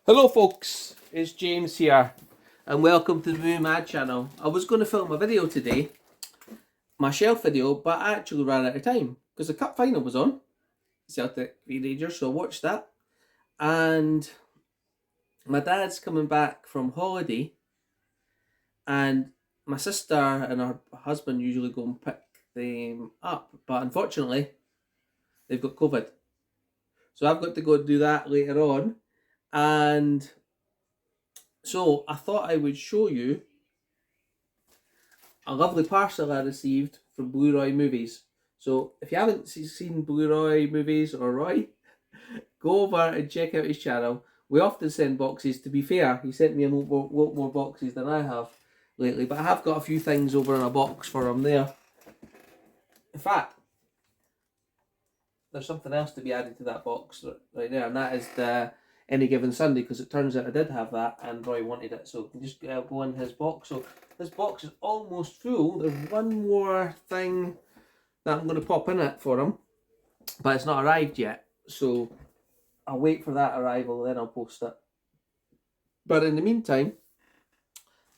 Hello folks, it's James here and welcome to the Movie Mad channel. I was going to film a video today, my shelf video, but I actually ran out of time because the cup final was on, Celtic v Rangers, so I watched that. And my dad's coming back from holiday and my sister and her husband usually go and pick them up, but unfortunately they've got COVID. So I've got to go do that later on, and so I thought I would show you a lovely parcel I received from Blu-Roy Movies. So if you haven't seen Blu-Roy Movies or Roy, go over and check out his channel. We often send boxes. To be fair, he sent me a lot more boxes than I have lately, but I have got a few things over in a box for him there. In fact, there's something else to be added to that box right there, and that is the Any Given Sunday, because it turns out I did have that and Roy wanted it, so just go in his box. So this box is almost full. There's one more thing that I'm going to pop in it for him, but it's not arrived yet, so I'll wait for that arrival, then I'll post it. But in the meantime,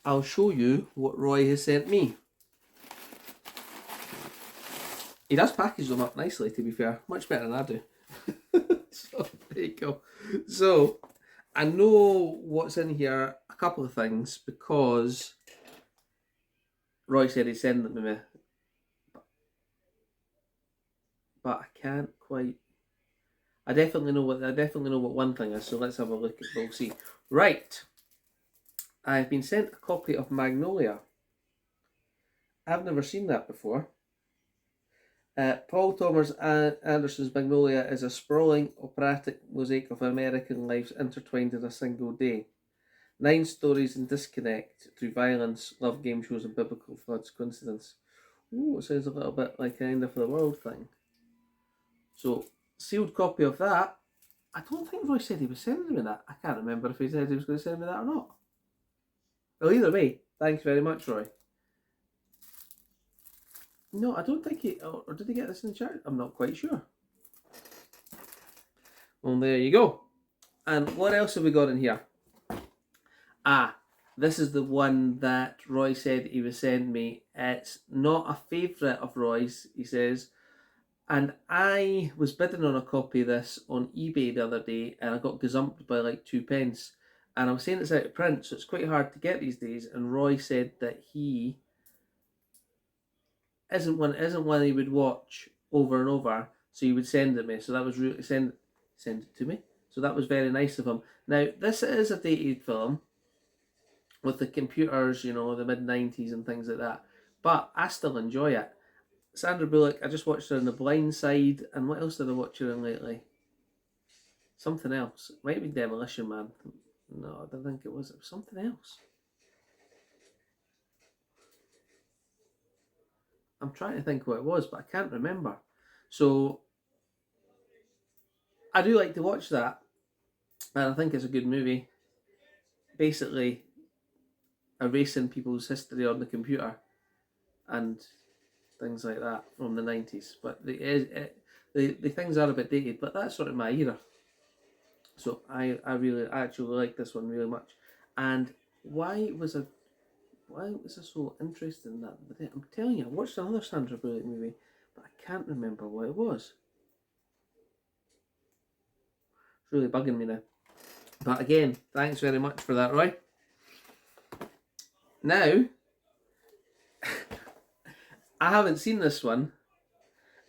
I'll show you what Roy has sent me. He does package them up nicely, to be fair, much better than I do. So there you go. So I know what's in here, a couple of things, because Roy said he'd send them to me, but I can't quite. I definitely know what one thing is. So let's have a look. We'll see. Right, I've been sent a copy of Magnolia. I've never seen that before. Paul Thomas Anderson's Magnolia is a sprawling operatic mosaic of American lives intertwined in a single day. 9 stories in disconnect through violence, love, game shows, and biblical floods. Coincidence? Ooh, it sounds a little bit like an end of the world thing. So, sealed copy of that. I don't think Roy said he was sending me that. I can't remember if he said he was going to send me that or not. Well, either way, thanks very much, Roy. No, I don't think he... Or did he get this in the chat? I'm not quite sure. Well, there you go. And what else have we got in here? This is the one that Roy said he was sending me. It's not a favourite of Roy's, he says. And I was bidding on a copy of this on eBay the other day, and I got gazumped by like 2p. And I was saying it's out of print, so it's quite hard to get these days. And Roy said that he isn't one he would watch over and over, so he would send it me. So that was really send it to me. So that was very nice of him. Now this is a dated film with the computers, the mid-90s and things like that, but I still enjoy it. Sandra Bullock, I just watched her in The Blind Side, and what else did I watch her in lately? Something else. It might be Demolition Man. No, I don't think it was. It was something else. I'm trying to think what it was, but I can't remember. So I do like to watch that, and I think it's a good movie. Basically, erasing people's history on the computer and things like that from the 90s. But the things are a bit dated, but that's sort of my era. So I actually like this one really much. And why was I so interested in that? I'm telling you, I watched another Sandra Bullock movie, but I can't remember what it was. It's really bugging me now. But again, thanks very much for that, Roy. Now, I haven't seen this one,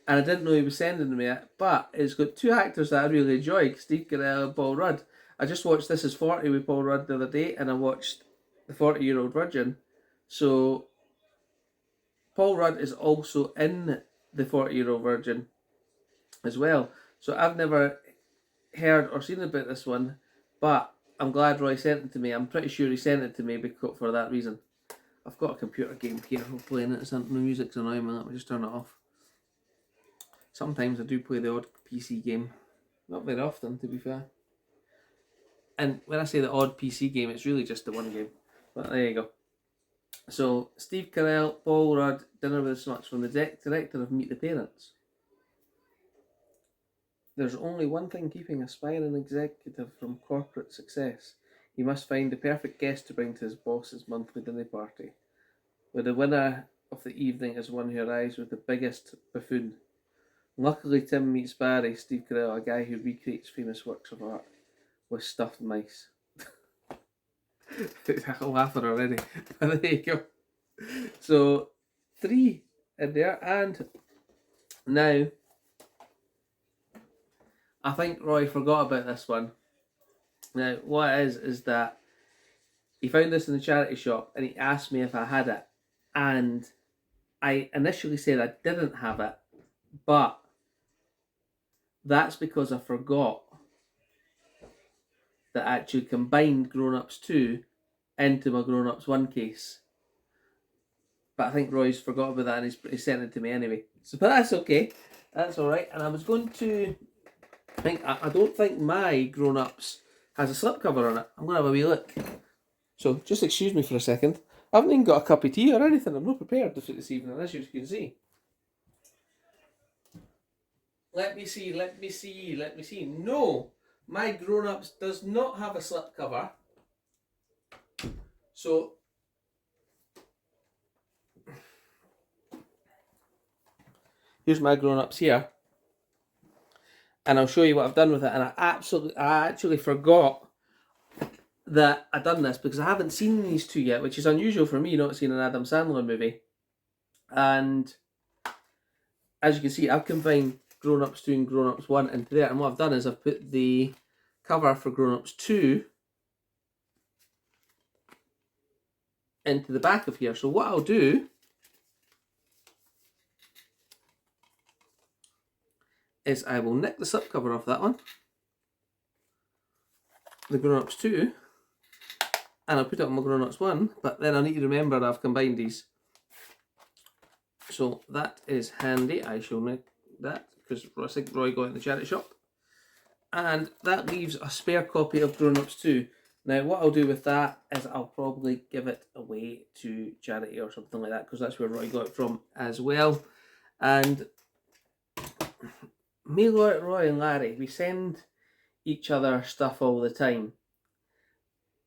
and I didn't know he was sending me it, but it's got 2 actors that I really enjoy, Steve Carell and Paul Rudd. I just watched This Is 40 with Paul Rudd the other day, and I watched The 40-Year-Old Virgin. So, Paul Rudd is also in The 40-Year-Old Virgin as well. So, I've never heard or seen about this one, but I'm glad Roy sent it to me. I'm pretty sure he sent it to me for that reason. I've got a computer game here, I'm playing it, the music's annoying me, let me just turn it off. Sometimes I do play the odd PC game, not very often to be fair. And when I say the odd PC game, it's really just the one game, but there you go. So, Steve Carell, Paul Rudd, Dinner with the Smuts, from the director of Meet the Parents. There's only one thing keeping aspiring executive from corporate success. He must find the perfect guest to bring to his boss's monthly dinner party, where the winner of the evening is one who arrives with the biggest buffoon. Luckily, Tim meets Barry, Steve Carell, a guy who recreates famous works of art with stuffed mice. I'm laughing already. But there you go. So, 3 in there, and now I think Roy forgot about this one. Now, what it is that he found this in the charity shop and he asked me if I had it. And I initially said I didn't have it, but that's because I forgot that I actually combined Grown Ups 2 into my Grown Ups 1 case. But I think Roy's forgot about that and he sent it to me anyway. So, but that's okay. That's alright. And I was going to I don't think my Grown Ups has a slipcover on it. I'm going to have a wee look. So, just excuse me for a second. I haven't even got a cup of tea or anything. I'm not prepared this evening, as you can see. Let me see. No! My Grown Ups does not have a slipcover. So, here's my Grown Ups here. And I'll show you what I've done with it. And I actually forgot that I'd done this because I haven't seen these two yet, which is unusual for me, not seeing an Adam Sandler movie. And as you can see, I've combined Grown Ups 2 and Grown Ups 1 into there. And what I've done is I've put the cover for Grown Ups 2 into the back of here. So what I'll do is I will nick the slipcover off that one, the Grown Ups 2, and I'll put it on my Grown Ups 1, but then I need to remember I've combined these. So that is handy. I shall nick that because I think Roy got it in the charity shop. And that leaves a spare copy of Grown Ups 2. Now what I'll do with that is I'll probably give it away to charity or something like that because that's where Roy got it from as well. And me, Roy and Larry, we send each other stuff all the time.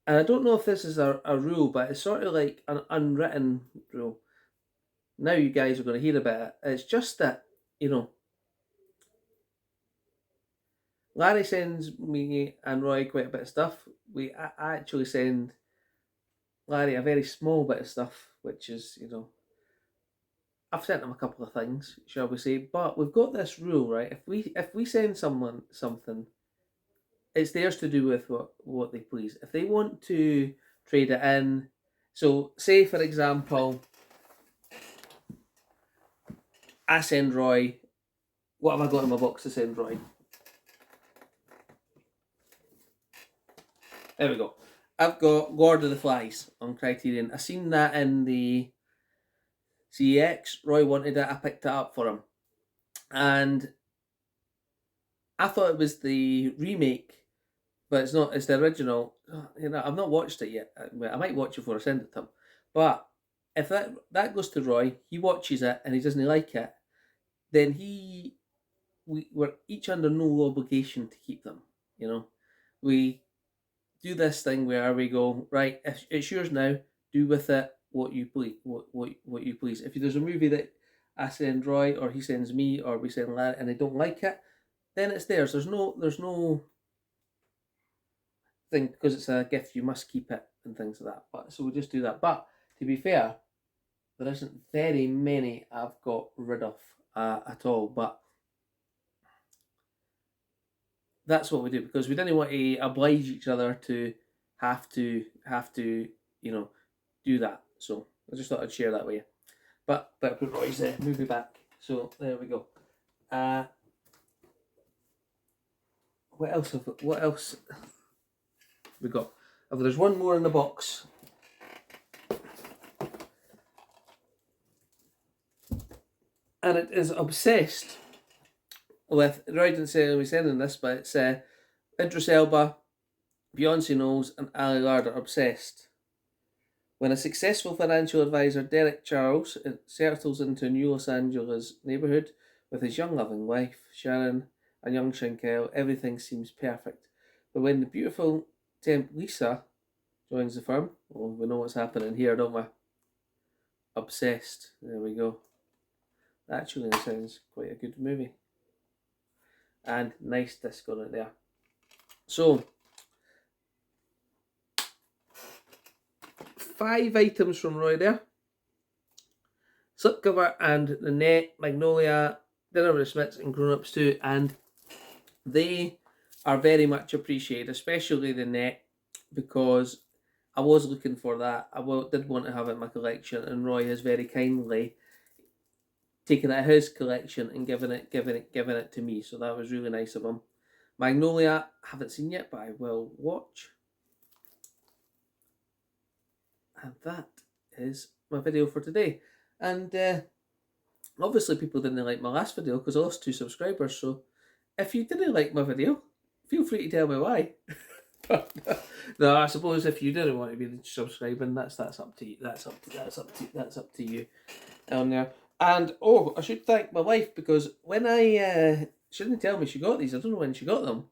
And I don't know if this is a rule, but it's sort of like an unwritten rule. Now you guys are going to hear about it. It's just that, you know, Larry sends me and Roy quite a bit of stuff. I actually send Larry a very small bit of stuff, which is, you know, I've sent him a couple of things, shall we say. But we've got this rule, right? If we send someone something, it's theirs to do with what they please. If they want to trade it in, so say for example, I send Roy, what have I got in my box to send Roy? There we go. I've got Lord of the Flies on Criterion. I seen that in the CEX. Roy wanted it. I picked it up for him. And I thought it was the remake, but it's not. It's the original. You know, I've not watched it yet. I might watch it before I send it to him. But if that goes to Roy, he watches it and he doesn't like it, then we're each under no obligation to keep them. You know, we do this thing where we go, right, if it's yours now, do with it what you please. What you please. If there's a movie that I send Roy or he sends me or we send Larry and they don't like it, then it's theirs. There's no thing because it's a gift you must keep it and things like that. But so we just do that. But to be fair, there isn't very many I've got rid of at all. But that's what we do because we didn't want to oblige each other to have to you know do that. So I just thought I'd share that with you. But put Roy's movie back. So there we go. What else we got? Oh, there's one more in the box. And it is obsessed with, Roy didn't say we sending this, but it's Idris Elba, Beyonce Knowles, and Ali Larder obsessed. When a successful financial advisor, Derek Charles, settles into a new Los Angeles neighborhood with his young loving wife, Sharon, and young Shankel, everything seems perfect. But when the beautiful temp Lisa joins the firm, well, we know what's happening here, don't we? Obsessed. There we go. Actually, that sounds quite a good movie. And nice disc on it there. So, 5 items from Roy there. Slipcover and the net, Magnolia, Dinner with the Smiths and Grown Ups too. And they are very much appreciated, especially the net, because I was looking for that. I did want to have it in my collection, and Roy has very kindly taken it out of his collection and given it to me. So that was really nice of him. Magnolia, haven't seen yet, but I will watch. And that is my video for today. And obviously people didn't like my last video because I lost 2 subscribers. So if you didn't like my video, feel free to tell me why. No, I suppose if you didn't want to be subscribing, that's up to you. That's up to you. On there. And oh, I should thank my wife, because when she didn't tell me she got these. I don't know when she got them.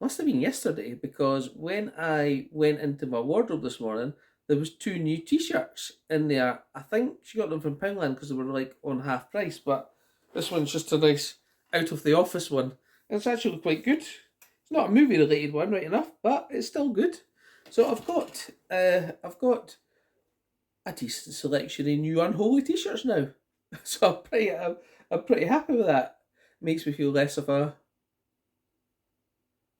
Must have been yesterday, because when I went into my wardrobe this morning, there was 2 new t-shirts in there. I think she got them from Poundland because they were like on half price, but this one's just a nice out of the office one. And it's actually quite good. It's not a movie related one, right enough, but it's still good. So I've got a decent selection of new Unholy t-shirts now. So I'm pretty happy with that. Makes me feel less of a,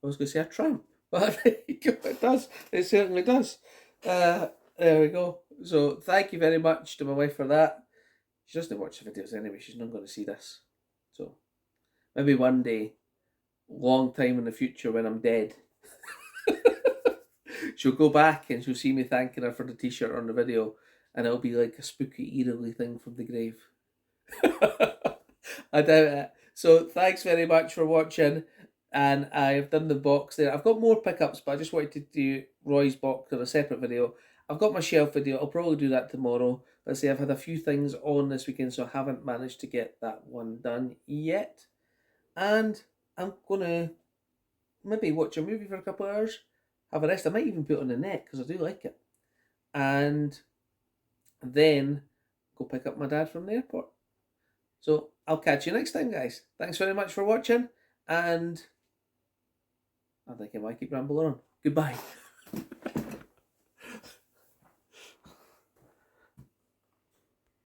I was going to say a tramp, but it does. It certainly does. There we go. So thank you very much to my wife for that. She doesn't watch the videos anyway. She's not going to see this. So maybe one day, long time in the future when I'm dead, she'll go back and she'll see me thanking her for the t-shirt on the video, and it'll be like a spooky, eerily thing from the grave. I doubt it. So thanks very much for watching, and I've done the box there. I've got more pickups, but I just wanted to do Roy's box on a separate video. I've got my shelf video. I'll probably do that tomorrow. Let's say I've had a few things on this weekend, so I haven't managed to get that one done yet. And I'm gonna maybe watch a movie for a couple of hours, have a rest. I might even put it on the net because I do like it, and then go pick up my dad from the airport. So I'll catch you next time, guys. Thanks very much for watching, and I think I might keep rambling on. Goodbye.